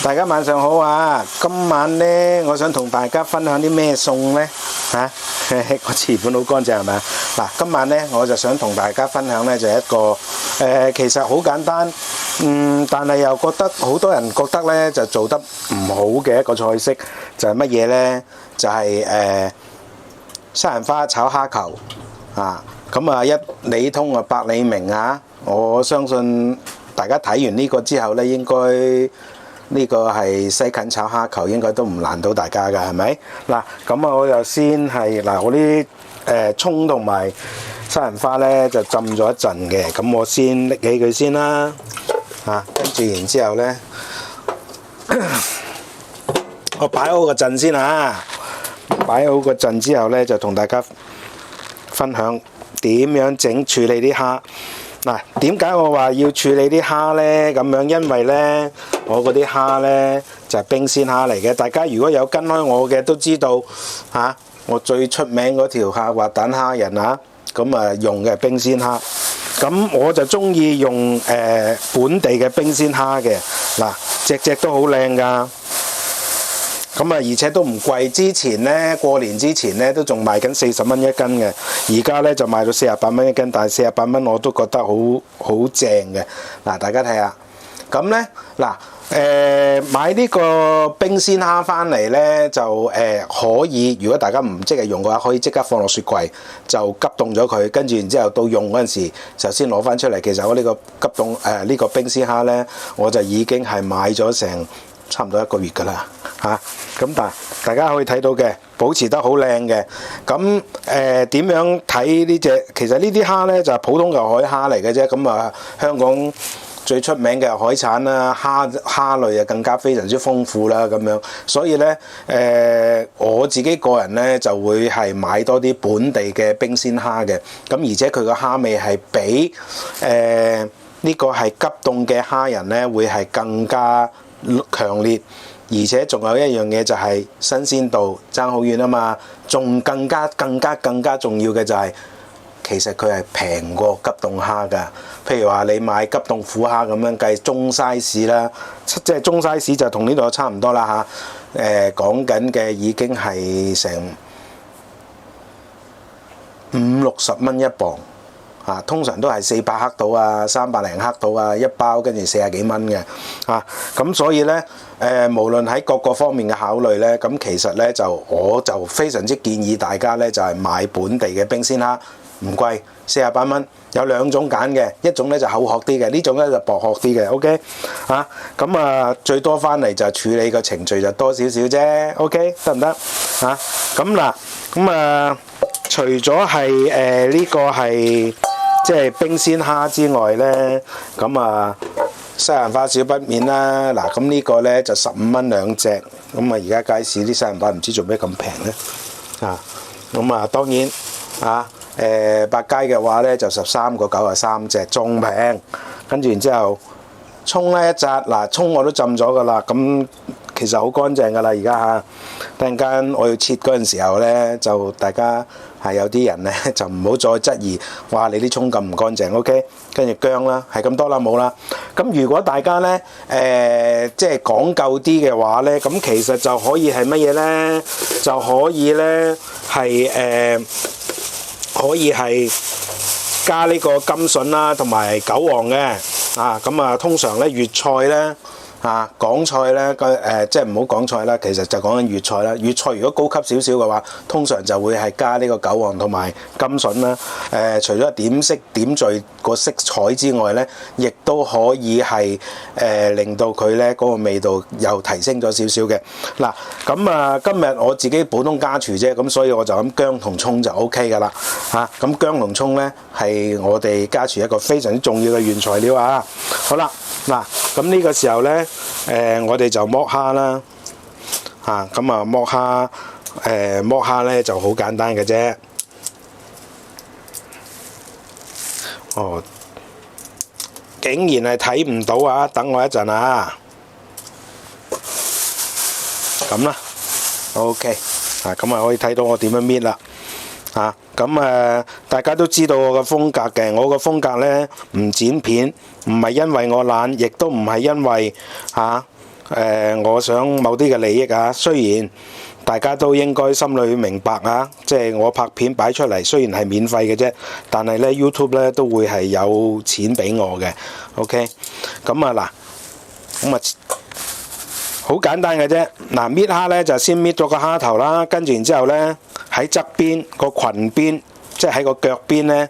大家晚上好啊！今晚呢，我想同大家分享啲咩餸呢？個詞本好乾淨係咪？嗱，今晚呢，我就想同大家分享呢，就係一個其實好簡單，但係又覺得好多人覺得呢，就做得唔好嘅一個菜式，就係乜嘢呢？就係西蘭花炒蝦球啊！咁啊，一理通啊，百理明啊！我相信大家睇完呢個之後呢，應該呢個係西芹炒蝦球，應該都唔難到大家㗎，係咪？嗱，咁啊，我就先係我啲葱同埋西蘭花呢就浸咗一陣嘅，咁我先拎起佢先啦，跟住然之後呢，我擺好個陣先擺好個陣之後呢，就同大家分享點樣處理啲蝦。嗱，點解我話要處理啲蝦呢？咁樣因為呢，我嗰啲蝦呢就係冰鮮蝦嚟嘅。大家如果有跟開我嘅都知道我最出名嗰條滑蛋蝦仁咁啊用嘅係冰鮮蝦。咁我就中意用本地嘅冰鮮蝦嘅。嗱，隻都好靚㗎。咁啊，而且都唔貴。之前呢，過年之前呢，都仲賣緊40蚊一斤嘅，而家呢，就賣到48蚊一斤。但係48蚊我都覺得好正嘅。嗱，大家睇下。咁呢，買呢個冰鮮蝦翻嚟呢，就可以，如果大家唔即係用嘅話，可以即刻放落雪櫃，就急凍咗佢。跟住然之後到用嗰陣時，就先攞翻出嚟。其實我呢個急凍呢個冰鮮蝦呢，我就已經係買咗成差唔多1個月㗎啦。咁但係大家可以睇到嘅，保持得好靚嘅。咁點樣睇呢隻？其實呢啲蝦呢，就係普通嘅海蝦嚟嘅啫。咁啊，香港最出名嘅海產啦，蝦類啊更加非常之豐富啦咁樣。所以呢，我自己個人呢，就會係買多啲本地嘅冰鮮蝦嘅。咁而且佢個蝦味係比呢個係急凍嘅蝦仁呢，會係更加強烈。而且仲有一樣嘢就係新鮮度爭好遠啊嘛，仲更加重要嘅就係其實佢係平過急凍蝦㗎。譬如話你買急凍虎蝦咁樣計中 size 啦，即係中 size 就同呢度差唔多啦講緊嘅已經係成50-60蚊一磅。通常都係400克到300零克到一包，跟住40幾蚊嘅咁所以呢，無論喺各個方面嘅考慮呢，咁其實呢，我就非常之建議大家呢，就係買本地嘅冰鮮蝦，唔貴，48蚊，有2種揀嘅，一種呢就厚殼啲嘅，呢種呢就薄殼啲嘅 ，OK 咁最多翻嚟就處理個程序就多少少啫 ，OK 得唔得除咗係呢個係即係冰鮮蝦之外呢，咁西蘭花少不免啦。嗱，咁呢個呢就15蚊2隻，咁而家街市啲西蘭花唔知做咩咁平呢？當然百佳嘅話呢就13個93隻，仲平。跟住然之後葱呢一紮，葱我都浸咗噶啦，咁其實好乾淨噶啦，而家突然間我要切嗰陣時候呢，就大家有啲人呢，就唔好再質疑，哇！你啲葱咁唔乾淨 ，OK？ 跟住薑啦，係咁多啦，冇啦。咁如果大家呢，即係講究啲嘅話呢，咁其實就可以係乜嘢呢？就可以呢，可以係加呢個甘筍啦，同埋韭黃嘅通常呢，粵菜呢。港菜咧即係唔好講菜啦，其實就講緊粵菜啦。粵菜如果高級少少嘅話，通常就會係加呢個韭黃同埋甘筍啦。除咗點色點綴個色彩之外咧，亦都可以係令到佢咧嗰個味道又提升咗少少嘅。嗱，咁今日我自己普通家廚啫，咁所以我就咁薑同葱就 OK 㗎啦。咁薑同葱咧係我哋家廚一個非常之重要嘅原材料啊。好啦，咁呢個時候咧。我哋就剝蝦啦，剝蝦咧就好簡單嘅啫。竟然係睇唔到等我一陣咁啦 ，OK，咁可以睇到我點樣搣啦。大家都知道我個風格嘅，我個風格呢唔剪片，唔係因為我懶，亦都唔係因為我想某啲嘅利益啊，雖然大家都應該心裏明白啊，即係我拍片擺出嚟，雖然係免費嘅啫，但係咧 YouTube 咧都會係有錢俾我嘅。OK， 咁啊嗱，咁啊好簡單嘅啫。嗱，搣蝦咧就先搣咗個蝦頭啦，跟住然之後咧喺側邊個裙邊，即係喺個腳邊咧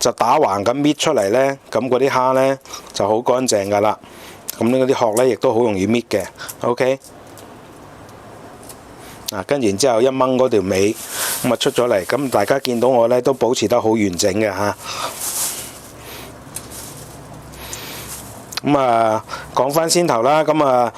就打橫咁搣出嚟咧，咁嗰啲蝦咧就好乾淨噶啦。咁呢嗰啲殼咧亦都好容易搣嘅。OK。跟住然之後一掹嗰條尾，咁啊出咗嚟，咁大家見到我咧都保持得好完整嘅嚇。咁啊講翻先頭啦，咁啊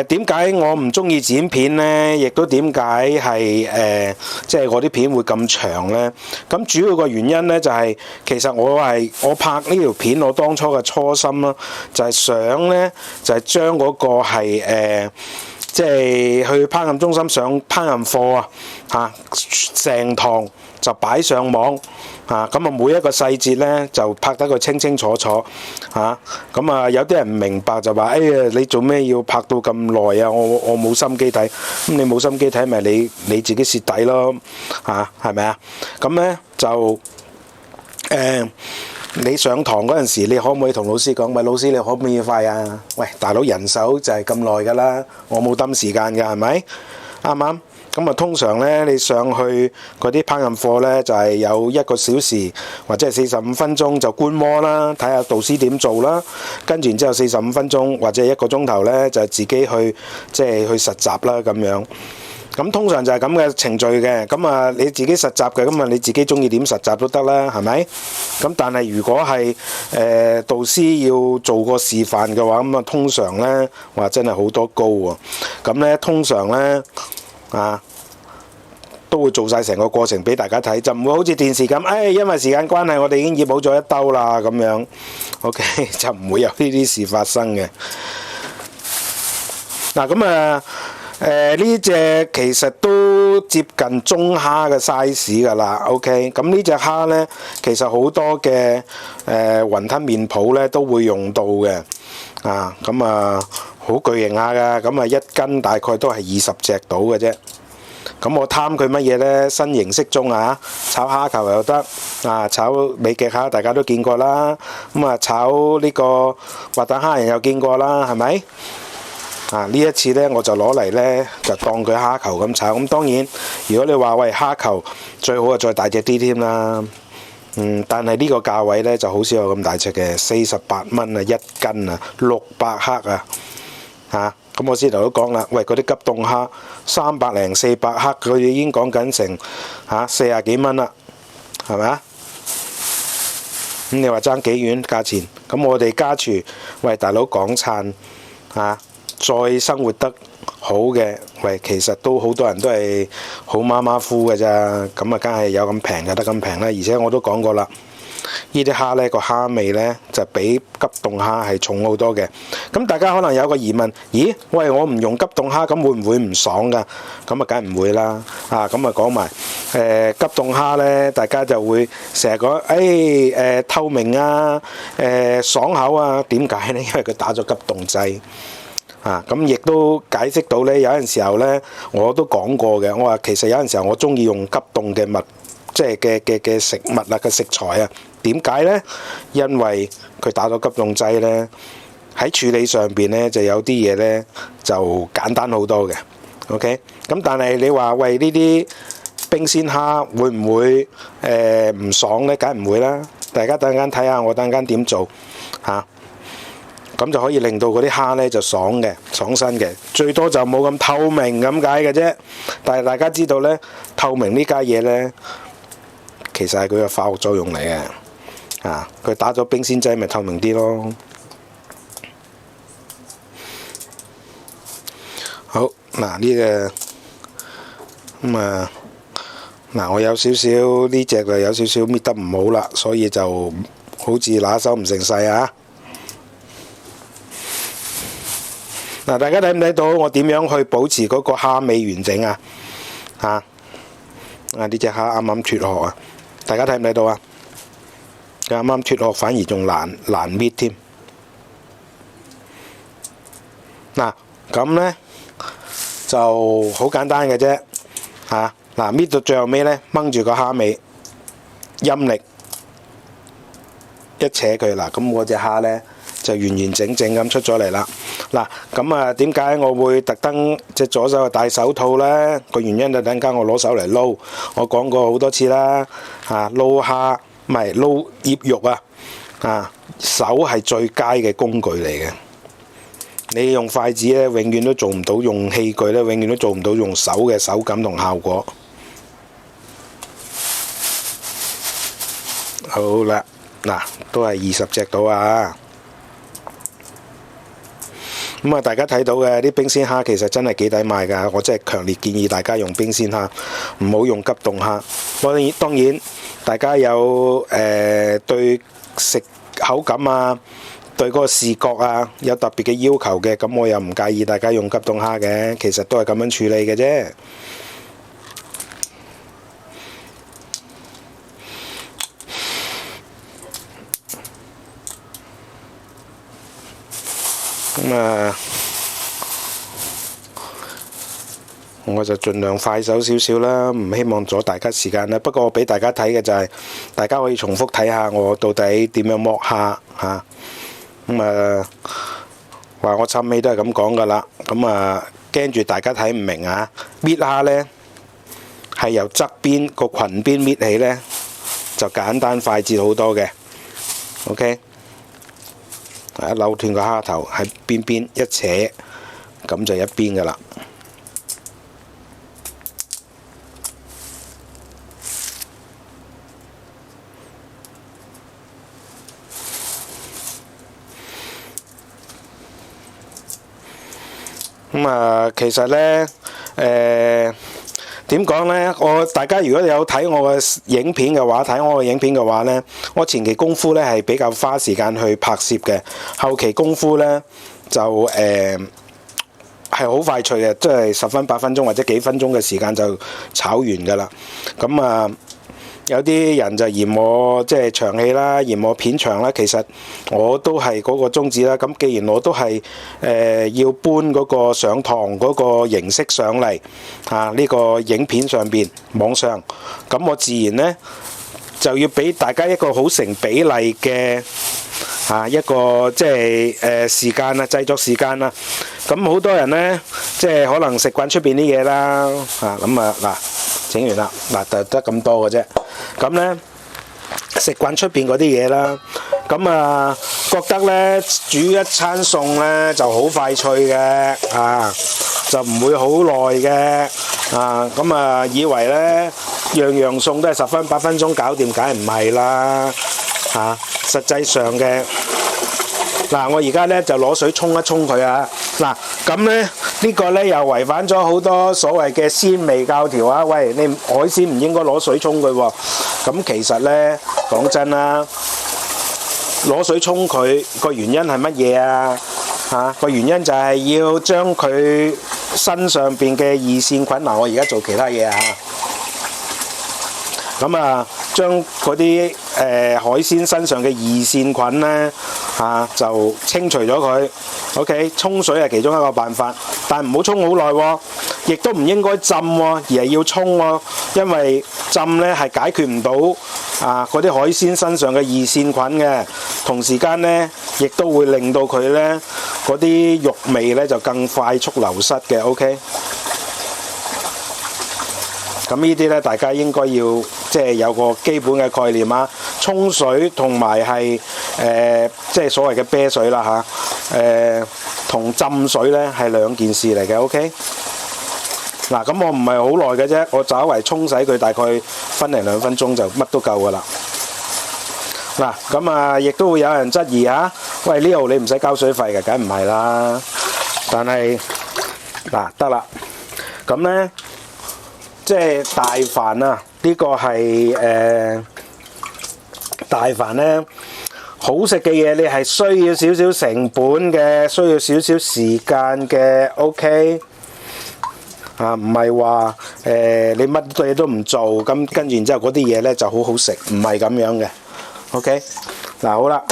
點解我唔中意剪片呢？亦都點解係即係我啲片會咁長呢？咁主要個原因呢，就係其實我拍呢條片，我當初嘅初心啦，就係想呢，就係將嗰個係即係去烹飪中心上烹飪課啊，成堂就擺上網啊，咁啊每一個細節咧就拍得佢清清楚楚嚇，咁啊有啲人唔明白就話：哎呀，你做咩要拍到咁耐啊？我冇心機睇，咁你冇心機睇咪你自己蝕底咯嚇，係咪啊？咁咧就你上堂嗰陣時，你可唔可以同老師講？喂，老師你可唔可以快啊？喂，大佬人手就係咁耐㗎啦，我冇抌時間㗎，係咪？啱唔啱？咁啊，通常咧你上去嗰啲烹飪課咧，就係有1個小時或者係45分鐘就觀摩啦，睇下導師點做啦。跟住然之後45分鐘或者1個鐘頭咧，就自己去即係去實習啦咁樣。咁通常就係咁嘅程序嘅，咁啊你自己實習嘅，咁啊你自己中意點實習都得啦，係咪？咁但係如果係導師要做個示範嘅話，咁啊通常咧話真係好多高喎，咁咧通常咧都會做晒成個過程俾大家睇，就唔會好似電視咁，因為時間關係，我哋已經醃好咗一兜啦咁樣 ，OK 就唔會有呢啲事發生嘅。嗱咁呢隻其實都接近中蝦嘅 size 㗎啦 ，OK。咁呢隻蝦呢，其實好多嘅雲吞麵鋪呢都會用到嘅，咁好巨型下㗎，咁1斤大概都係20隻到嘅啫。咁我貪佢乜嘢呢？新型適中啊，炒蝦球又得，炒美極蝦大家都見過啦，咁炒呢個滑蛋蝦仁又見過啦，係咪？呢一次呢，我就攞嚟呢，就當佢蝦球咁炒。咁當然，如果你話喂蝦球最好再大隻啲添啦。但係呢個價位呢，就好少有咁大隻嘅，48蚊啊1斤啊，600克啊咁我先頭都講啦，喂嗰啲急凍蝦300零400克，佢已經講緊成40幾蚊啦，係咪啊？咁你話爭幾遠價錢？咁我哋家廚，喂大佬港燦再生活得好嘅，喂，其實都好多人都係好馬馬虎嘅咋，咁梗係有咁平就得咁平啦。而且我都講過啦，呢啲蝦呢個蝦味呢，就比急凍蝦係重好多嘅。咁大家可能有個疑問，咦？喂，我唔用急凍蝦，咁會唔會唔爽㗎？咁梗係唔會啦。咁講埋急凍蝦呢，大家就會成日講，透明爽口啊？點解呢？因為佢打咗急凍劑。咁亦都解釋到呢，有陣時候呢，我都講過嘅。我話其實有陣時候我中意用急凍嘅即係嘅食物嘅食材啊。點解呢？因為佢打咗急凍劑呢，喺處理上邊呢就有啲嘢呢就簡單好多嘅。OK，咁但係你話喂呢啲冰鮮蝦會唔會唔爽呢？梗係唔會啦。大家等陣間睇下我等陣間點做咁就可以令到嗰啲蝦呢就爽身嘅，最多就冇咁透明咁解嘅啫。但係大家知道呢，透明呢家嘢呢，其實係佢嘅化學作用嚟嘅。佢打咗冰鮮劑咪透明啲咯。好，呢個我有少少呢隻就有少少搣得唔好啦，所以就好似拿手唔成勢啊。大家睇唔睇到我點樣去保持嗰個蝦味完整啊？呢隻蝦啱啱脫殼啊！大家睇唔睇到啊？佢啱啱脫殼，反而仲難搣添。咁咧就好簡單嘅啫嚇。嗱，搣到最後尾咧，掹住個蝦尾，陰力一扯佢嗱，咁嗰隻蝦咧就完完整整咁出咗嚟啦。嗱，咁啊點解我會特登隻左手戴手套咧？個原因就等間我攞手嚟撈，我講過好多次啦嚇，撈蝦唔係撈醃肉啊，手係最佳嘅工具嚟嘅。你用筷子咧，永遠都做唔到；用器具咧，永遠都做唔到用手嘅手感同效果。好啦，嗱，都係20隻到啊！咁啊，大家睇到嘅啲冰鮮蝦其實真係幾抵買㗎，我真係強烈建議大家用冰鮮蝦，唔好用急凍蝦。當然，大家有對食口感啊，對嗰個視覺啊有特別嘅要求嘅，咁我又唔介意大家用急凍蝦嘅，其實都係咁樣處理嘅啫。咁啊，我就盡量快手少少啦，唔希望阻大家時間啦。不過我俾大家睇嘅就係，大家可以重複睇下我到底點樣剝蝦嚇。咁啊，話我尋尾都係咁講噶啦。咁啊，驚住大家睇唔明啊！搣蝦呢係由側邊個裙邊搣起呢，就簡單快捷好多嘅。OK。一扭斷個蝦頭喺邊邊一扯，咁就一邊噶啦。咁啊，其實呢，點講呢？大家如果有睇我嘅影片嘅話，睇我嘅影片嘅話呢，我前期功夫呢係比較花時間去拍攝嘅，後期功夫呢就係好快脆嘅，即係10分8分鐘或者幾分鐘嘅時間就炒完㗎啦。咁啊，有啲人就嫌我即係長氣啦，嫌我片長啦。其實我都係嗰個宗旨啦。咁既然我都係要搬嗰個上堂嗰個形式上嚟呢個影片上邊網上，咁我自然呢就要俾大家一個好成比例嘅一個即係時間啊，製作時間啊。咁好多人呢，即係可能食慣出邊啲嘢啦咁啊嗱，整完啦嗱，就得咁多嘅啫。咁呢，食慣出邊嗰啲嘢啦，咁啊覺得呢煮一餐餸呢就好快脆嘅就唔會好耐嘅咁啊以為呢樣樣餸都係10分8分鐘搞掂，梗係唔係啦實際上嘅嗱，我而家呢就攞水沖一沖佢嗱，咁呢呢個呢又違反咗好多所謂嘅鮮味教條啊！喂，你海鮮唔應該攞水沖佢喎。咁其實呢，講真啦，攞水沖佢個原因係乜嘢啊？個原因就係要將佢身上邊嘅二線菌嗱，我而家做其他嘢咁啊，將嗰啲海鮮身上嘅二線菌呢就清除咗佢。OK， 沖水係其中一個辦法，但唔好沖好耐喎，亦都唔應該浸喎，而係要沖喎，因為浸呢係解決唔到嗰啲海鮮身上嘅二線菌嘅，同時間呢亦都會令到佢呢嗰啲肉味呢就更快速流失嘅。OK。咁呢啲呢，大家應該要即係有個基本嘅概念沖水同埋係即係所謂嘅啤水啦同浸水呢係兩件事嚟嘅。OK。嗱，咁我唔係好耐嘅啫，我稍為沖洗佢大概1零2分鐘就乜都夠噶啦。嗱，咁啊，亦都會有人質疑喂，Leo你唔使交水費嘅，梗唔係啦。但係嗱得啦，咁呢。即係大飯呢個係大飯呢，好食嘅嘢，你係需要少少成本嘅，需要少少時間嘅。OK，唔係話你乜嘢都唔做，咁跟住然之後嗰啲嘢呢就好好食，唔係咁樣嘅。OK，嗱好啦，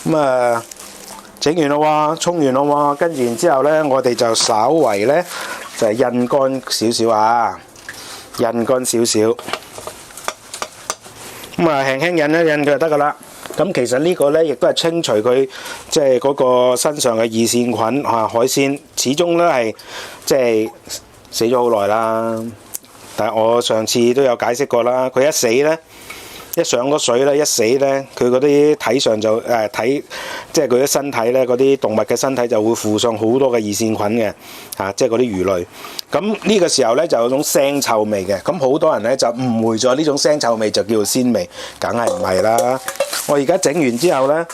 咁整完咯喎，沖完咯喎，跟住然之後咧，我哋就稍為咧就係印乾少少啊，印乾少少，咁啊輕輕印一印佢就得噶啦。咁其實呢個咧亦都係清除佢即係嗰個身上嘅二線菌嚇，海鮮始終咧係即係死咗好耐啦。但係我上次都有解釋過啦，佢一死咧，一上咗水咧，一死咧，佢嗰啲體上就即係佢啲身體咧，嗰啲動物嘅身體就會附上好多嘅二線菌嘅嚇，即係嗰啲魚類。咁呢個時候咧就有種腥臭味嘅，咁好多人咧就誤會咗呢種腥臭味就叫做鮮味，梗係唔係啦。我而家整完之後咧，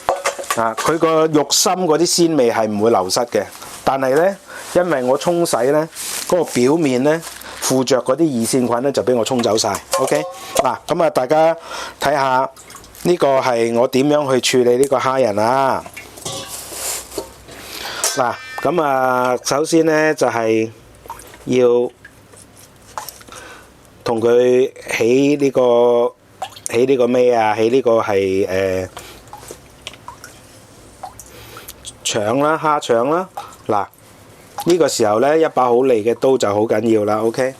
佢個肉心嗰啲鮮味係唔會流失嘅，但係咧因為我沖洗咧嗰個表面咧附着嗰啲二線菌咧就俾我沖走晒。OK 嗱，咁啊大家睇下呢個係我點樣去處理呢個蝦仁啊。嗱，咁啊首先咧就係要同佢起呢個咩啊？起呢個係腸啦，蝦腸啦。嗱，呢個時候咧一把好利嘅刀就好緊要啦。OK。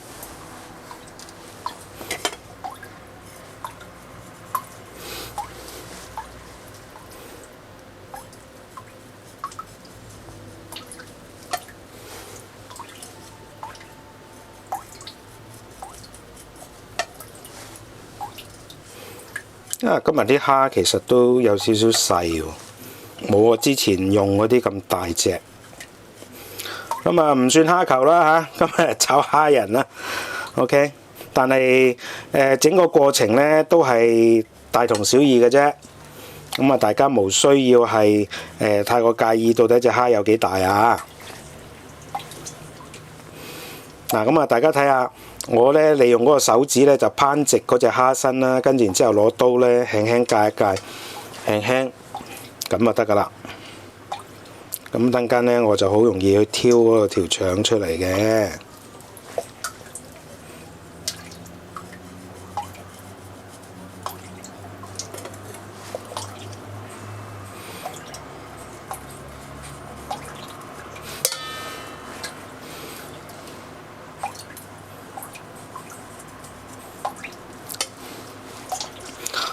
今日啲蝦其實都有少少細喎，冇我之前用嗰啲咁大隻。咁啊唔算蝦球啦嚇，今日炒蝦仁啦。OK， 但係整個過程咧都係大同小異嘅啫。咁啊大家無需要係太過介意到底隻蝦有幾大啊。嗱，咁啊大家睇下。我咧利用嗰個手指咧就攀直嗰隻蝦身啦，跟住然之後攞刀咧輕輕界一界，輕輕咁就得噶啦。咁等間咧我就好容易去挑嗰條腸出嚟嘅。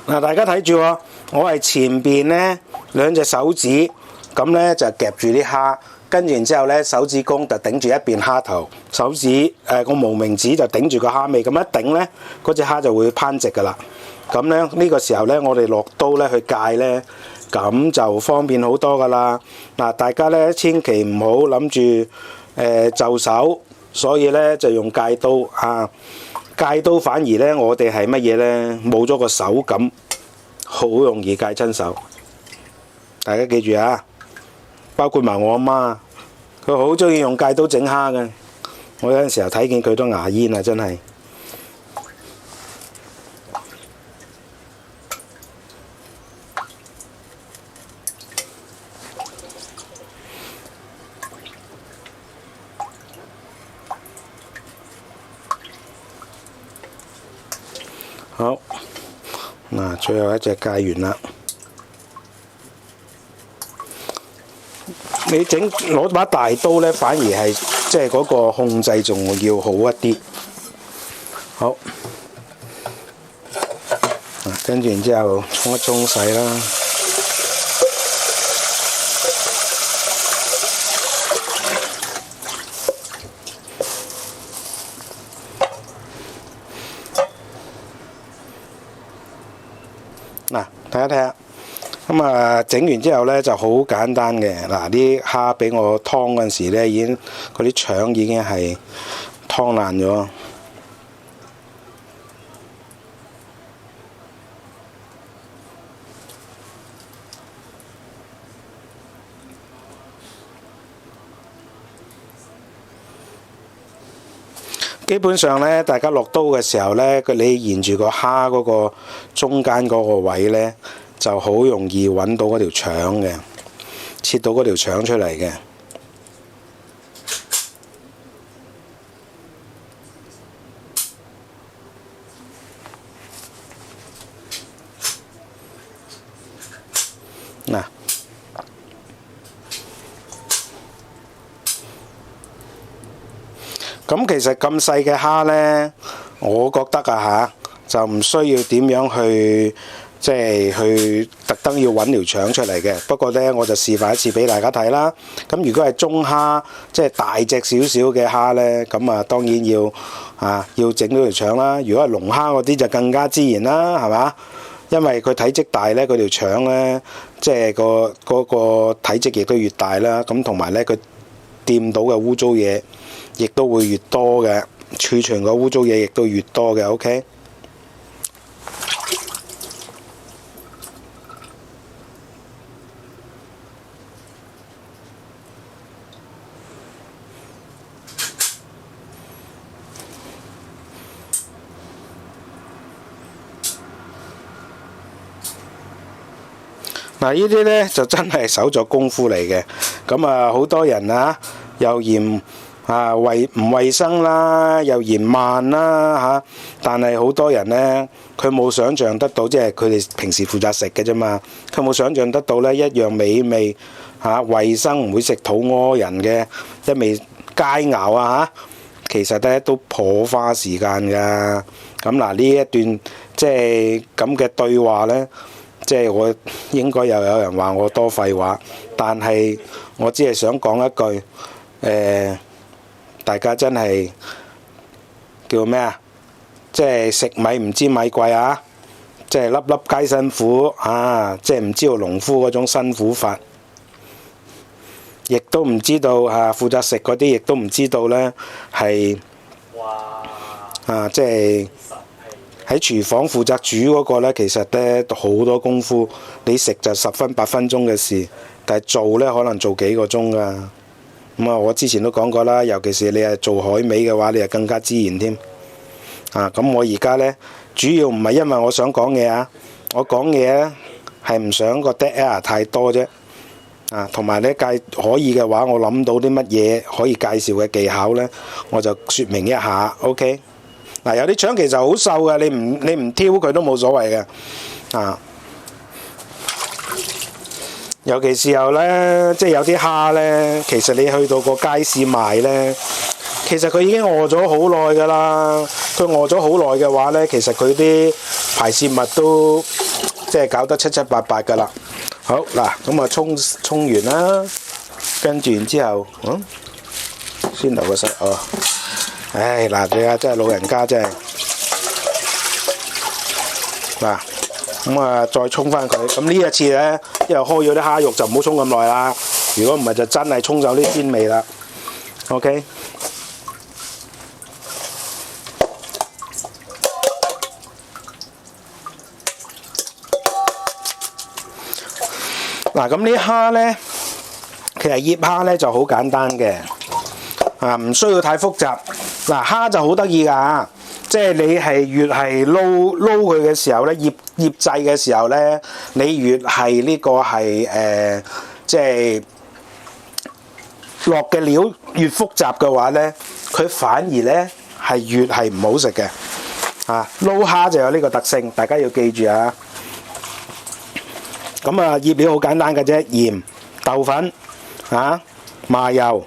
嗱，大家睇住喎，我係前邊咧兩隻手指咁咧就夾住啲蝦，跟住然之後咧手指公就頂住一邊蝦頭，手指個無名指就頂住個蝦尾，咁一頂咧嗰隻蝦就會攀直噶啦。咁咧呢個時候咧我哋落刀咧去界咧，咁就方便好多噶啦。嗱，大家咧千祈唔好諗住就手，所以咧就用戒刀啊。戒刀反而咧，我哋係乜嘢咧？冇咗個手感，好容易戒親手。大家記住啊！包括埋我阿媽，佢好中意用戒刀整蝦嘅。我有陣時候睇見佢都牙煙啊，真係。好，嗱，最後一隻戒完啦。你攞把大刀咧，反而係即係嗰個控制仲要好一啲。好，跟住然之後沖一沖洗啦。嗱，睇下睇下，咁啊整完之後咧就好簡單嘅。嗱，啲蝦俾我湯嗰陣時咧，已經嗰啲腸已經係湯爛咗。基本上咧，大家落刀嘅時候咧，你沿住個蝦嗰個中間嗰個位咧，就好容易揾到嗰條腸嘅，切到嗰條腸出嚟嘅。嗱，咁其實咁細嘅蝦呢，我覺得就唔需要點樣去即係去特登要揾條腸出嚟嘅。不過呢，我就示範一次俾大家睇啦。咁如果係中蝦，即係大隻少少嘅蝦呢，咁當然要整到條腸啦。如果係龍蝦嗰啲就更加自然啦，係嘛？因為佢體積大呢，佢條腸呢，即係嗰個體積亦都越大啦。咁同埋呢，佢掂到嘅污糟嘢亦都會越多嘅，儲存個污糟嘢亦都越多嘅。OK。嗱，呢啲呢就真係手作功夫嚟嘅。咁好多人又嫌唔衞生啦，又嫌慢啦但係好多人呢，佢冇想像得到，即係佢哋平時負責食嘅啫嘛。佢冇想像得到呢一樣美味衞生，唔會食肚餓人嘅一味佳肴其實呢都頗花時間㗎。咁嗱，呢一段即係咁嘅對話呢。即係我應該又有人話我多廢話，但係我只係想講一句，大家真係叫咩即係食米唔知米貴即係粒粒皆辛苦即係唔知道農夫嗰種辛苦法，亦都唔知道負責食嗰啲，亦都唔知道呢係即係。喺廚房負責煮嗰個呢，其實呢好多功夫，你食就10分8分鐘嘅事，但係做呢可能做幾個鐘㗎。咁我之前都講過啦，尤其是你係做海味嘅話，你係更加自然添。咁我而家呢，主要唔係因為我想講嘢我講嘢呢係唔想個 dead air 太多啫。同埋呢可以嘅話，我諗到啲乜嘢可以介紹嘅技巧呢，我就説明一下。OK。有啲腸其實好瘦嘅，你唔挑佢都冇所謂嘅。尤其時候呢，即係有啲蝦呢，其實你去到個街市賣呢，其實佢已經餓咗好耐㗎啦。佢餓咗好耐嘅話呢，其實佢啲排泄物都即係搞得七七八八㗎啦。好嗱，咁沖完啦，跟住然之後，先留個實唉，嗱，你真係老人家真係嗱，咁再沖翻佢。咁呢一次呢，因為開咗啲蝦肉就唔好沖咁耐啦。如果唔係就真係沖走啲鮮味啦。OK。嗱，咁呢蝦呢，其實醃蝦呢就好簡單嘅。唔需要太複雜。嗱，蝦就好得意㗎，即係你係越係撈佢嘅時候咧，醃製嘅時候咧，你越係呢個係即係落嘅料越複雜嘅話咧，佢反而咧係越係唔好食嘅。撈蝦就有呢個特性，大家要記住咁醃料好簡單嘅啫，鹽、豆粉、麻油、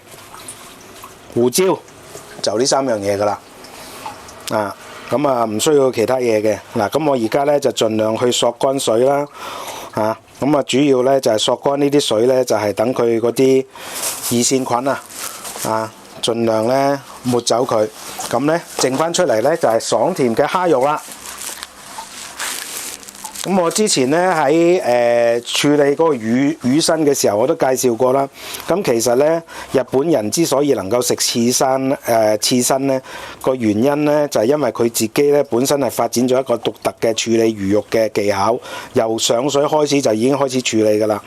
胡椒就呢3樣嘢㗎啦，唔需要其他嘢嘅。咁我而家咧就盡量去索乾水啦，主要咧就係索乾呢啲水咧，就係等佢嗰啲二線菌盡量咧抹走佢，咁咧剩翻出嚟咧就係爽甜嘅蝦肉啦。咁我之前咧喺處理嗰個魚身嘅時候，我都介紹過啦。咁其實咧，日本人之所以能夠食刺身咧，個原因咧就係因為佢自己咧本身係發展咗一個獨特嘅處理魚肉嘅技巧，由上水開始就已經開始處理㗎啦。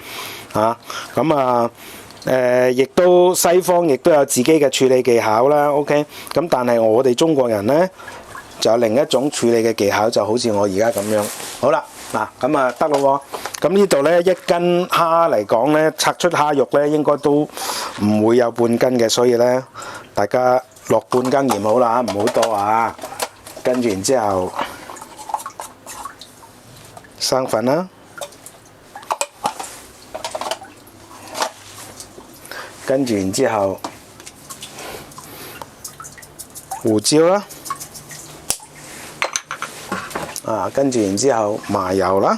亦都西方亦都有自己嘅處理技巧啦。OK， 咁但係我哋中國人咧就有另一種處理嘅技巧，就好似我而家咁樣。好啦。咁得咯喎，咁呢度呢，一斤蝦嚟講呢，拆出蝦肉呢應該都唔會有半斤嘅，所以呢，大家落半斤鹽好啦，唔好多跟住然之後生粉啦，跟住然之後胡椒啦，跟住然之後麻油啦。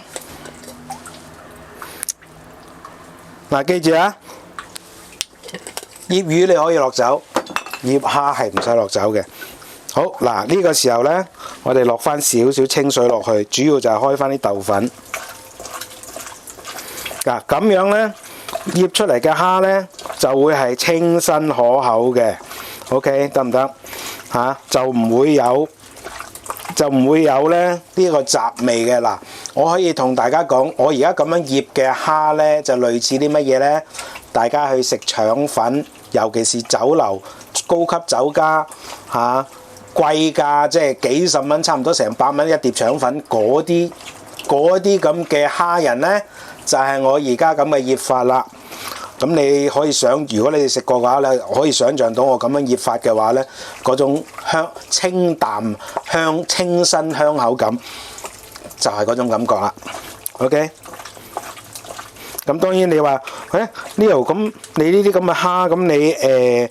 記住啊，醃魚你可以落酒，醃蝦係唔使落酒嘅。好，呢個時候呢，我哋落翻少少清水落去，主要就係開翻啲豆粉。咁樣呢，醃出嚟嘅蝦呢，就會係清新可口嘅。OK， 得唔得？就唔會有咧呢個雜味嘅。嗱，我可以同大家講，我而家咁樣醃嘅蝦呢，就類似啲乜嘢呢？大家去食腸粉，尤其是酒樓高級酒家貴價，即係幾十蚊，差唔多成百蚊一碟腸粉，嗰啲咁嘅蝦仁呢，就係我而家咁嘅醃法啦。咁你可以如果你哋食過嘅話咧，可以想像到我咁樣醃法嘅話咧，嗰種清淡清新香口感，就係嗰種感覺啦。OK， 咁當然你話Leo，咁你呢啲咁嘅蝦，咁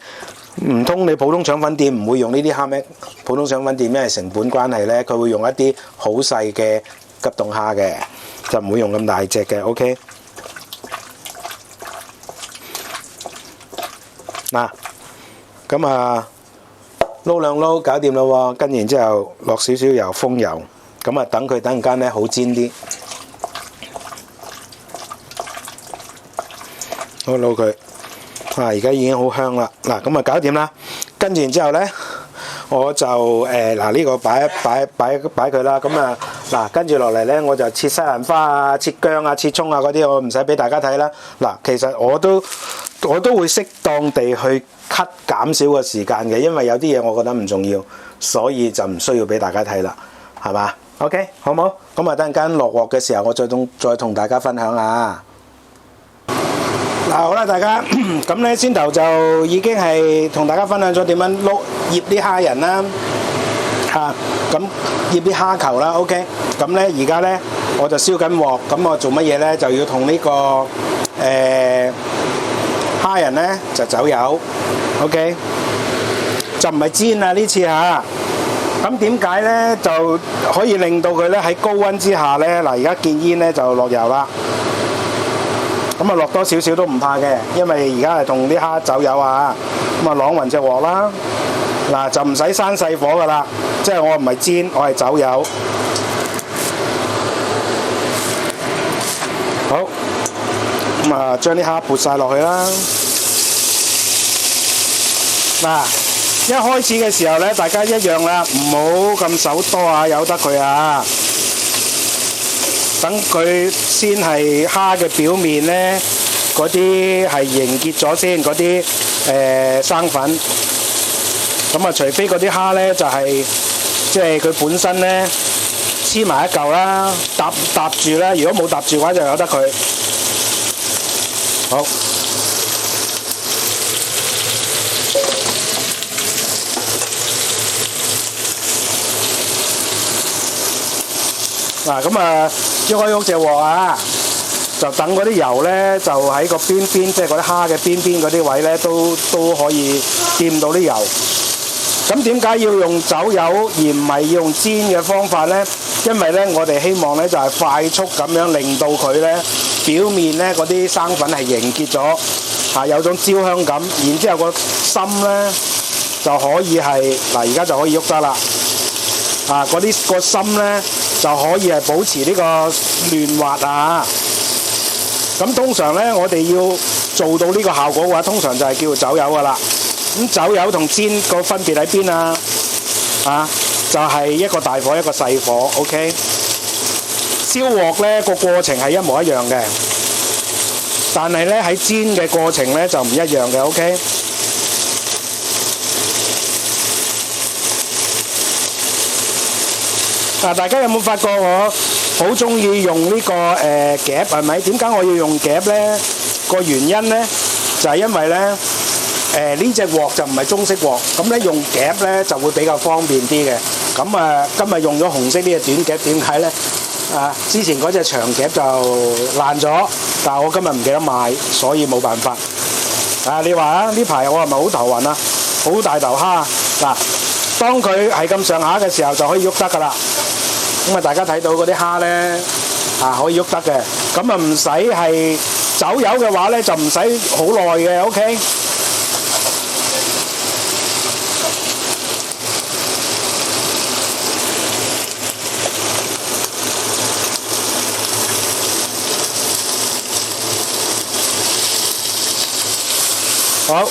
你唔通你普通腸粉店唔會用呢啲蝦咩？普通腸粉店因為成本關係咧，佢會用一啲好細嘅急凍蝦嘅，就唔會用咁大隻嘅。OK。咁撈兩撈搞掂啦喎，跟然之後落少少油，風油，咁等佢等陣間咧好煎啲，好撈佢，而家已經好香啦。咁搞掂啦，跟住然之後咧，我就呢個擺佢啦。咁跟住落嚟咧，我就切西蘭花啊、切薑啊、切葱啊嗰啲，我唔使俾大家睇啦。其實我都會適當地去減少個時間嘅，因為有啲嘢我覺得唔重要，所以就唔需要俾大家睇啦，係嘛 ？OK， 好唔好？咁等陣間落鑊嘅時候，我再同大家分享下。好啦，大家咁咧先頭就已經係同大家分享咗點樣醃啲蝦仁啦，咁醃啲蝦球啦。OK， 咁咧而家咧我就燒緊鑊，咁我做乜嘢咧？就要同呢個蝦仁咧就走油。OK， 就唔係煎啊呢次咁點解咧就可以令到佢咧喺高溫之下咧？而家見煙咧就落油啦。咁落多少少都唔怕嘅，因為而家係同啲蝦走油咁啷勻隻鑊啦。就唔使閂細火噶啦，即係我唔係煎，我係走油。好，咁將啲蝦撥晒落去啦。一開始嘅時候咧，大家一樣啦，唔好咁手多由得佢等佢先係蝦嘅表面咧，嗰啲係凝結咗先，嗰啲生粉。咁除非嗰啲蝦咧就係即係佢本身咧黐埋一嚿啦，搭住啦。如果冇搭住嘅話，就由得佢。好。喐隻鑊就等嗰啲油咧，就喺個邊邊，即係嗰啲蝦嘅邊邊嗰啲位咧，都可以掂到啲油。咁點解要用走油而唔係要用煎嘅方法咧？因為咧，我哋希望咧就係快速咁樣令到佢咧表面咧嗰啲生粉係凝結咗，有種焦香感。然之後個心咧就可以係而家就可以喐得啦。個心咧就可以係保持呢個嫩滑咁通常咧，我哋要做到呢個效果嘅話，通常就係叫走油噶啦。咁走油同煎個分別喺邊就係一個大火一個細火。OK， 燒鑊咧個過程係一模一樣嘅，但係咧喺煎嘅過程咧就唔一樣嘅。OK。大家有冇發覺我好中意用呢個夾係咪？點解我要用夾呢？個原因呢，就係因為呢呢隻鑊就唔係中式鑊，咁咧用夾呢就會比較方便啲嘅。咁今日用咗紅色呢隻短夾，點解呢？之前嗰隻長夾就爛咗，但係我今日唔記得買，所以冇辦法。你話呢排我係咪好頭暈好大頭蝦當佢係咁上下嘅時候就可以喐得㗎啦。咁啊，大家睇到嗰啲蝦咧可以喐得嘅，咁啊唔使係走油嘅話咧就唔使好耐嘅。OK。好，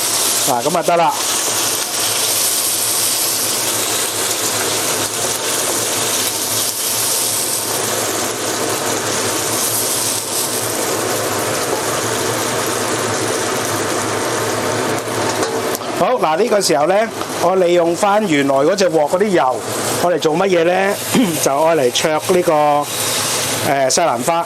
嗱咁啊得啦。好，嗱呢個時候咧，我利用翻原來嗰隻鑊嗰啲油，我嚟做乜嘢咧？就愛嚟灼呢個西蘭花。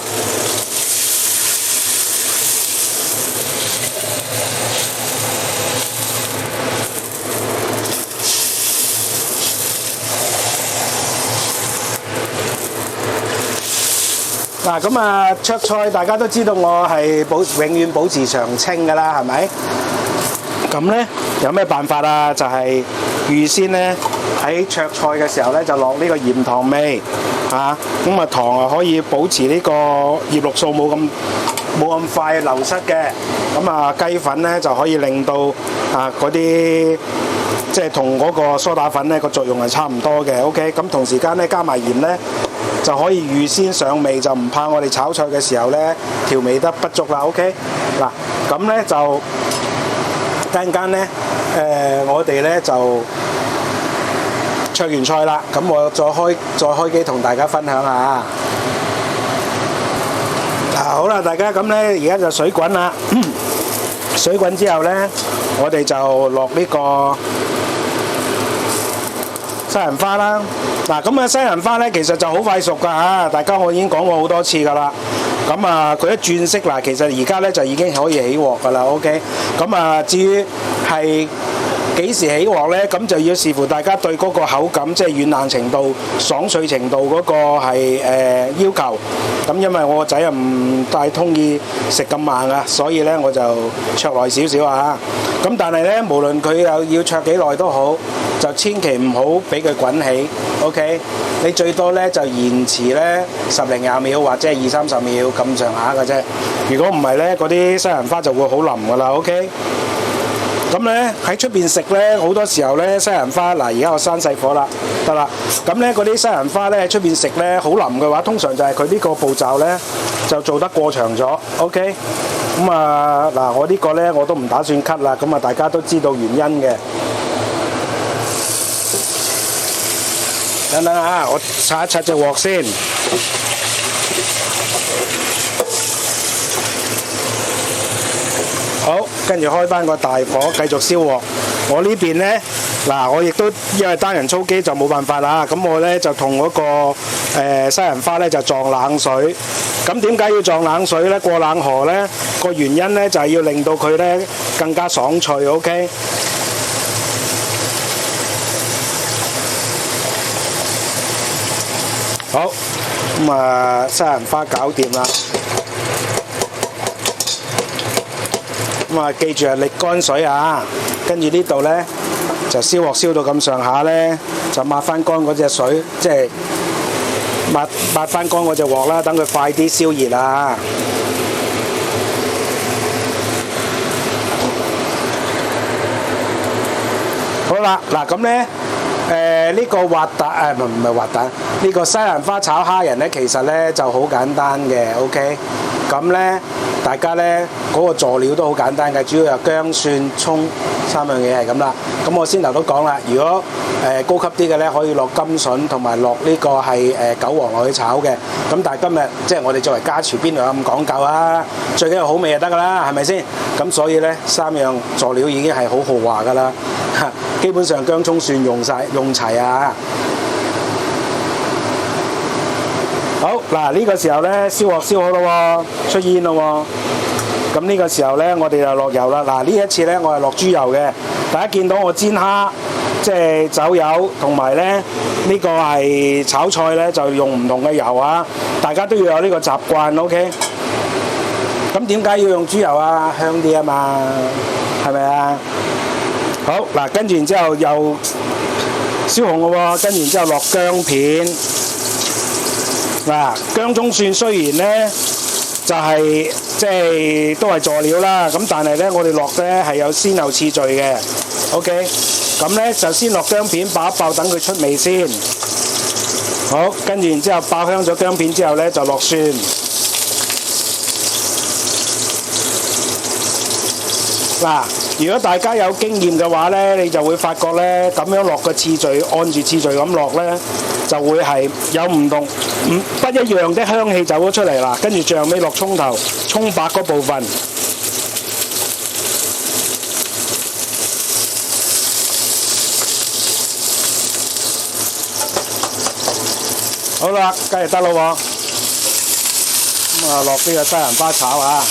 嗱咁啊，灼菜大家都知道我係永遠保持常青㗎啦，係咪？咁咧有咩辦法啊？就係預先咧喺灼菜嘅時候咧，就落呢個鹽糖味嚇，咁啊糖啊可以保持呢個葉綠素冇咁快流失嘅。咁啊雞粉咧就可以令到嗰啲即係同嗰個蘇打粉咧個作用係差唔多嘅。OK， 咁同時間咧加埋鹽咧就可以預先上味，就唔怕我哋炒菜嘅時候咧調味得不足啦。OK， 嗱咁咧就。陣間咧，我哋咧就灼完菜啦，咁我再開機同大家分享下。好啦，大家咁咧，而家就水滾啦。水滾之後咧，我哋就落呢個西蘭花啦。嗱，咁啊西蘭花咧，其實就好快熟㗎嚇，大家我已經講過好多次㗎啦。咁啊，佢一轉色嗱，其實而家咧就已經可以起鑊㗎啦。OK， 咁啊，至於係幾時起鑊咧，咁就要視乎大家對嗰個口感，即係軟硬程度、爽脆程度嗰個係要求。咁因為我個仔又唔太中意食咁慢啊，所以咧我就灼耐少少啊。咁但係咧，無論佢要灼幾耐都好，就千祈唔好俾佢滾起。OK， 你最多咧就延遲咧10零20秒或者係20、30秒咁上下嘅啫。如果唔係咧，嗰啲西蘭花就會好腍㗎啦。OK。咁咧喺出邊食咧，好多時候咧西蘭花嗱，而家我閂細火啦，得啦。咁咧嗰啲西蘭花咧喺出邊食咧好腍嘅話，通常就係佢呢個步驟咧就做得過長咗。OK， 咁啊嗱，我呢個咧我都唔打算 cut 啦，咁啊大家都知道原因嘅。等等啊，我擦一擦隻鑊先。好，跟住開翻個大火，繼續燒鑊。我呢邊呢，嗱，我亦都因為單人操機就冇辦法啦。咁我呢就同嗰個西蘭花呢就撞冷水。咁點解要撞冷水呢？過冷河呢個原因呢就係要令到佢呢更加爽脆。OK。好，咁啊西蘭花搞掂啦。咁啊，記住係瀝乾水啊，跟住呢度咧就燒鑊燒到咁上下咧，就抹翻乾嗰隻水，即係抹翻乾嗰隻鑊啦，等佢快啲燒熱啊！好啦，嗱咁咧，呢個滑蛋唔係滑蛋，呢個西蘭花炒蝦仁咧，其實咧就好簡單嘅 ，OK。咁咧，大家咧嗰個佐料都好簡單嘅，主要係薑、蒜、葱3樣嘢係咁啦。咁我先頭都講啦，如果高級啲嘅咧，可以落甘筍同埋落呢個係韭黃落去炒嘅。咁但係今日即係我哋作為家廚，邊度有咁講究啊？最緊要好味就得㗎啦，係咪先？咁所以咧3樣佐料已經係好豪華㗎啦。基本上薑、葱、蒜用齊啊！好嗱，呢個時候咧燒鑊燒好咯喎，出煙咯喎。咁呢個時候咧，我哋就落油啦。嗱，呢一次咧，我係落豬油嘅。大家見到我煎蝦，即係走油，同埋咧呢個係炒菜咧，就用唔同嘅油啊。大家都要有呢個習慣 ，OK？ 咁點解要用豬油啊？香啲啊嘛，係咪啊？好嗱，跟住然之後又燒紅嘅喎，跟住然之後落薑片。嗱，薑葱蒜雖然咧就係即係都係佐料啦，咁但係咧我哋落咧係有先後次序嘅。OK， 咁咧就先落薑片爆一爆，等佢出味先。好，跟住然之後爆香咗薑片之後咧就落蒜。嗱，如果大家有經驗嘅話咧，你就會發覺咧咁樣落個次序，按住次序咁落咧，就會係有唔同不一樣的香氣走咗出嚟啦。跟住最後尾落葱頭，葱白嗰部分。好啦，梗係得咯喎。咁啊，落呢個西蘭花炒啊。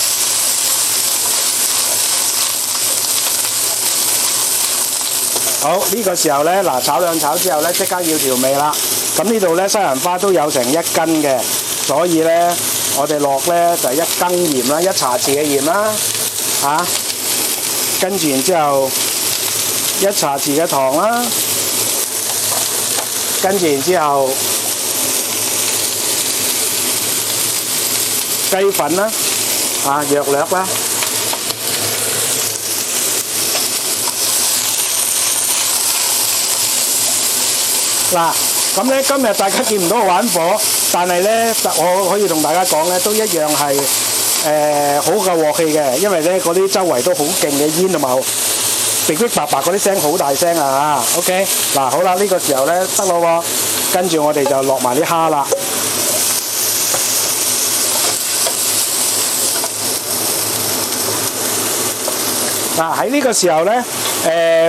好，呢個時候咧，嗱炒兩炒之後咧，即刻要調味啦。咁呢度咧西蘭花都有成1斤嘅，所以咧我哋落咧就1羹鹽啦，1茶匙嘅鹽啦，嚇。跟住然之後1茶匙嘅糖啦，跟住然之後雞粉啦，約略啦。嗱，咁咧今日大家見唔到我玩火，但係咧我可以同大家講咧，都一樣係好夠鑊氣嘅，因為咧嗰啲周圍都好勁嘅煙同埋噼噼啪啪嗰啲聲好大聲啊嚇。OK， 嗱好啦，呢個時候咧得咯喎，跟住我哋就落埋啲蝦啦。嗱喺呢個時候咧，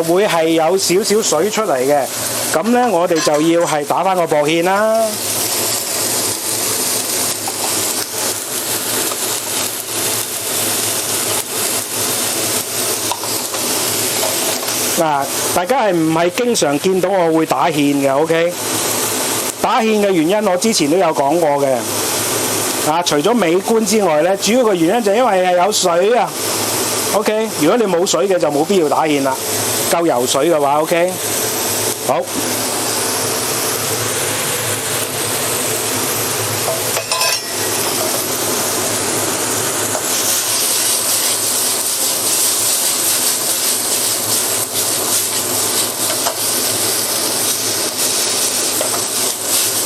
會係有少少水出嚟嘅，咁咧我哋就要係打返個薄芡啦。嗱，大家係唔係經常見到我會打芡嘅 ？OK， 打芡嘅原因我之前都有講過嘅。除咗美觀之外咧，主要嘅原因就係因為係有水啊。OK， 如果你冇水嘅就冇必要打芡啦，夠游水嘅話 ，OK， 好。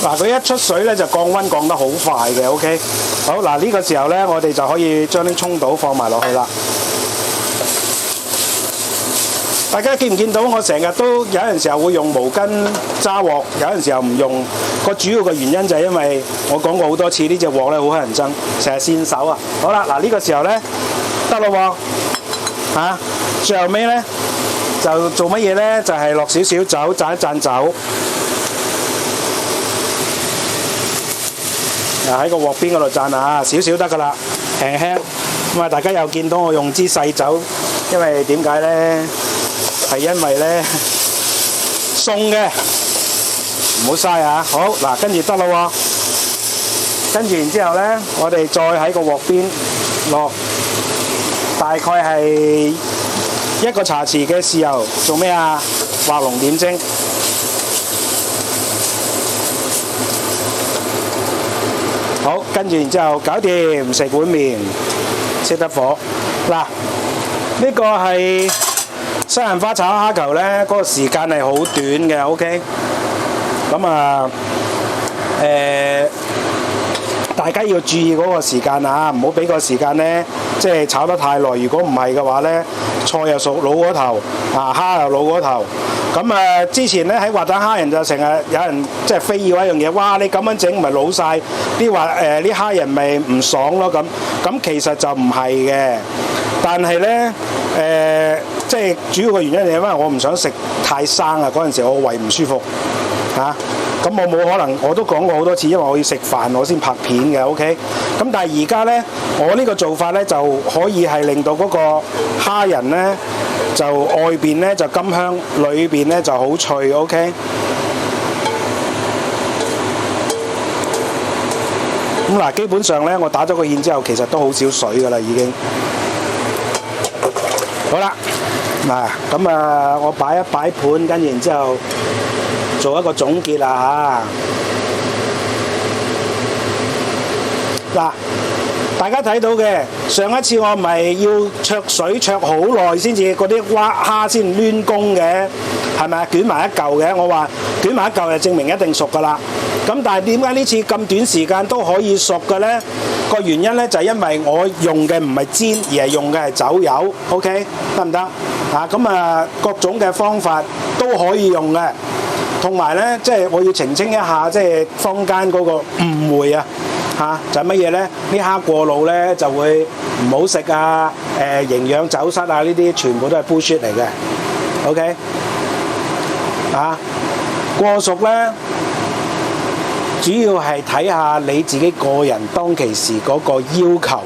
嗱，佢一出水咧就降溫降得好快嘅 ，OK。好，嗱呢個時候咧，我哋就可以將啲葱倒放埋落去啦。大家見唔見到我成日都有陣時候會用毛巾揸鑊，有陣時候唔用。個主要嘅原因就係因為我講過好多次，呢隻鑊咧好乞人憎，成日跣手啊。好啦，嗱呢個時候咧得咯喎，最後尾咧就做乜嘢咧？就係落少少酒，讚一讚酒。喺個鑊邊嗰度讚啊，少少得噶啦，輕輕。咁啊，大家又見到我用支細酒，因為點解咧？係因為咧送嘅，唔好嘥啊！好嗱，跟住得啦喎，跟住然之後咧，我哋再喺個鑊邊落大概係1個茶匙嘅豉油，做咩啊？畫龍點睛。好，跟住然之後搞掂，食碗麵，熄得火。嗱，呢個係西蘭花炒蝦球咧，嗰個時間係好短嘅 ，OK。咁啊，大家要注意嗰個時間啊，唔好俾個時間咧，即係炒得太耐。如果唔係嘅話咧，菜又熟老嗰頭，蝦又老嗰頭。咁啊，之前咧喺滑蛋蝦仁就成日有人即係非議一樣嘢，哇！你咁樣整咪老晒啲啲蝦仁咪唔爽咯咁。咁其實就唔係嘅，但係咧即係主要嘅原因係因為我唔想食太生啊，嗰陣時我胃唔舒服嚇。咁我冇可能，我都講過好多次，因為我要食飯我先拍片嘅 ，OK。咁但係而家咧，我呢個做法咧就可以係令到嗰個蝦仁咧就外邊咧就甘香，裏邊咧就好脆 ，OK。咁嗱，基本上咧我打咗個芡之後，其實都好少水噶啦已經。好啦，嗱咁啊，我擺一擺盤，跟住然之後做一個總結啦嚇。嗱，大家睇到嘅上一次我咪要焯水焯好耐先至嗰啲蝦先攣公嘅，係咪啊？捲埋一嚿嘅，我話捲埋一嚿就證明一定熟㗎啦。咁但係點解呢次咁短時間都可以熟嘅呢？個原因呢就係因為我用嘅唔係煎，而係用嘅係酒油 ，OK 得唔得？咁各種嘅方法都可以用嘅。同埋呢，即係我要澄清一下，即係坊間嗰個誤會啊！就係乜嘢呢？啲蝦過老呢就會唔好食啊！營養走失啊！呢啲全部都係 bullshit 嚟嘅。OK 過熟呢，主要係睇下你自己個人當其時嗰個要求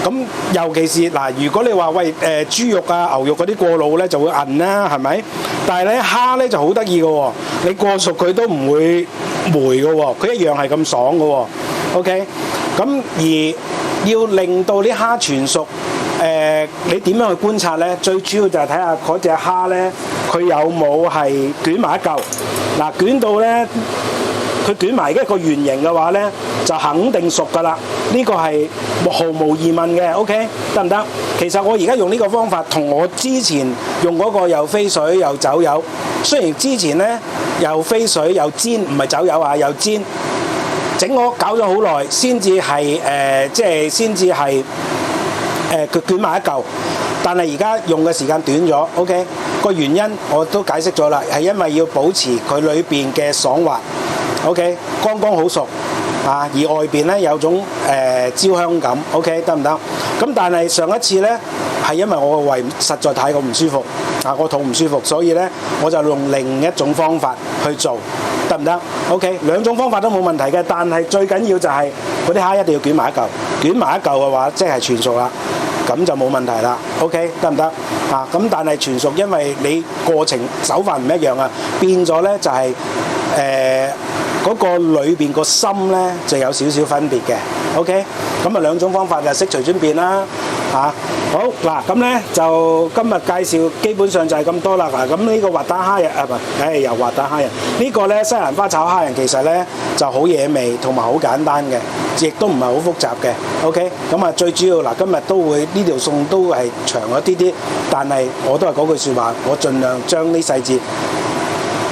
咁尤其是嗱，如果你話喂豬肉啊、牛肉嗰啲過老呢，就會韌啦，係咪？但係咧蝦呢就好得意嘅喎，你過熟佢都唔會霉嘅喎，佢一樣係咁爽嘅喎。OK， 咁而要令到啲蝦全熟，你點樣去觀察呢？最主要就係睇下嗰隻蝦呢，佢有冇係捲埋一嚿。嗱，捲到呢，佢捲埋一個圓形嘅話呢，就肯定熟㗎啦。呢個係毫無疑問嘅。OK， 得唔得？其實我而家用呢個方法，同我之前用嗰個又飛水又酒油，雖然之前呢又飛水又煎，唔係酒油啊，又煎。整我搞咗好耐，先至係即係先至係佢捲埋一嚿。但係而家用嘅時間短咗 ，OK， 個原因我都解釋咗啦，係因為要保持佢裏邊嘅爽滑 ，OK， 剛剛好熟而外邊咧有種焦香感 ，OK， 得唔得？咁但係上一次咧係因為我個胃實在太過唔舒服我肚唔舒服，所以咧我就用另一種方法去做。得唔得 ？OK， 兩種方法都冇問題嘅，但係最緊要就係嗰啲蝦一定要捲埋一嚿，捲埋一嚿嘅話，即係全熟啦，咁就冇問題啦。OK， 得唔得？咁但係全熟，因為你過程手法唔一樣啊，變咗咧就係嗰個裏邊個心咧就有少少分別嘅。OK， 咁兩種方法就悉隨尊便啦。好嗱，咁咧就今日介紹基本上就係咁多啦。嗱，咁呢個滑蛋蝦仁又滑蛋蝦仁呢個咧西蘭花炒蝦仁其實咧就好惹味同埋好簡單嘅，亦都唔係好複雜嘅。OK， 咁最主要嗱，今日都會呢條餸都係長咗啲，但係我都係嗰句説話，我盡量將啲細節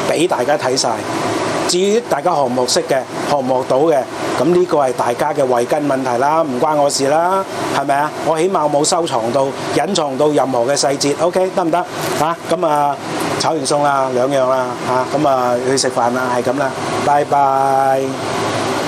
俾大家睇晒。至於大家學唔學識嘅，學唔學到嘅，咁呢個係大家嘅慧根問題啦，唔關我事啦，係咪啊？我起碼冇收藏到、隱藏到任何嘅細節 ，OK， 得唔得？咁炒完餸啦，兩樣啦，咁去食飯啦，係咁啦，拜拜。